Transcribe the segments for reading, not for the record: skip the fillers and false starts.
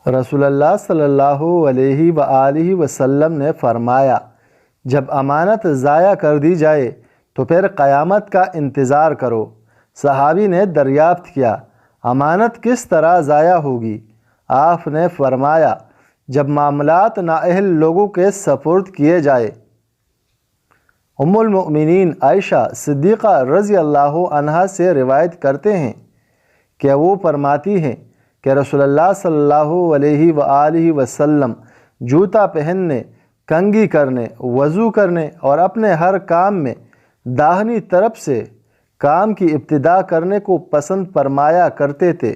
رسول اللہ صلی اللہ علیہ وآلہ وسلم نے فرمایا، جب امانت ضائع کر دی جائے تو پھر قیامت کا انتظار کرو۔ صحابی نے دریافت کیا، امانت کس طرح ضائع ہوگی؟ آپ نے فرمایا، جب معاملات نااہل لوگوں کے سپرد کیے جائے۔ ام المؤمنین عائشہ صدیقہ رضی اللہ عنہا سے روایت کرتے ہیں کہ وہ فرماتی ہیں کہ رسول اللہ صلی اللہ علیہ وآلہ وسلم جوتا پہننے، کنگھی کرنے، وضو کرنے اور اپنے ہر کام میں داہنی طرف سے کام کی ابتدا کرنے کو پسند فرمایا کرتے تھے۔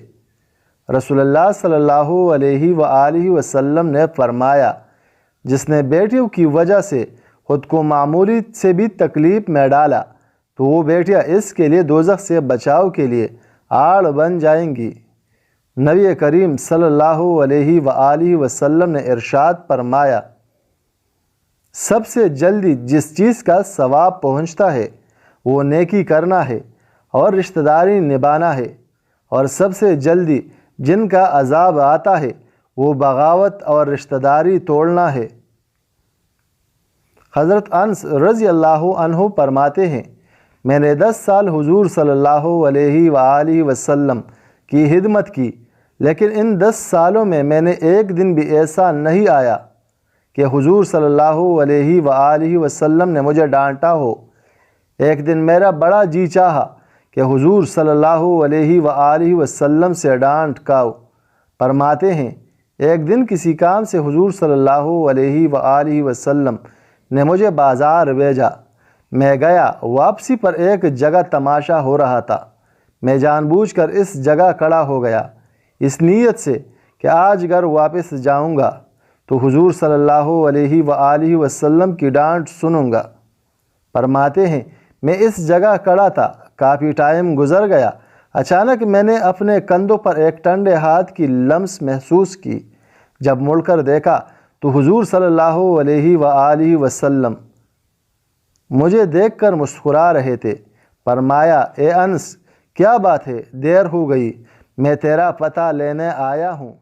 رسول اللہ صلی اللہ علیہ وآلہ وسلم نے فرمایا، جس نے بیٹیوں کی وجہ سے خود کو معمولی سے بھی تکلیف میں ڈالا تو وہ بیٹیاں اس کے لیے دوزخ سے بچاؤ کے لیے آڑ بن جائیں گی۔ نبی کریم صلی اللہ علیہ وآلہ وسلم نے ارشاد فرمایا، سب سے جلدی جس چیز کا ثواب پہنچتا ہے وہ نیکی کرنا ہے اور رشتہ داری نبھانا ہے، اور سب سے جلدی جن کا عذاب آتا ہے وہ بغاوت اور رشتہ داری توڑنا ہے۔ حضرت انس رضی اللہ عنہ فرماتے ہیں، میں نے 10 سال حضور صلی اللہ علیہ وآلہ وسلم کی خدمت کی، لیکن ان 10 سالوں میں نے ایک دن بھی ایسا نہیں آیا کہ حضور صلی اللہ علیہ وآلہ وسلم نے مجھے ڈانٹا ہو۔ ایک دن میرا بڑا جی چاہا کہ حضور صلی اللہ علیہ وآلہ وسلم سے ڈانٹ کھاؤ۔ فرماتے ہیں، ایک دن کسی کام سے حضور صلی اللہ علیہ وآلہ وسلم نے مجھے بازار بھیجا۔ میں گیا، واپسی پر ایک جگہ تماشا ہو رہا تھا۔ میں جان بوجھ کر اس جگہ کھڑا ہو گیا، اس نیت سے کہ آج گھر واپس جاؤں گا تو حضور صلی اللہ علیہ وآلہ وسلم کی ڈانٹ سنوں گا۔ فرماتے ہیں، میں اس جگہ کھڑا تھا، کافی ٹائم گزر گیا، اچانک میں نے اپنے کندھوں پر ایک ٹھنڈے ہاتھ کی لمس محسوس کی۔ جب مڑ کر دیکھا تو حضور صلی اللہ علیہ وآلہ وسلم مجھے دیکھ کر مسکرا رہے تھے۔ فرمایا، اے انس، کیا بات ہے؟ دیر ہو گئی، میں تیرا پتہ لینے آیا ہوں۔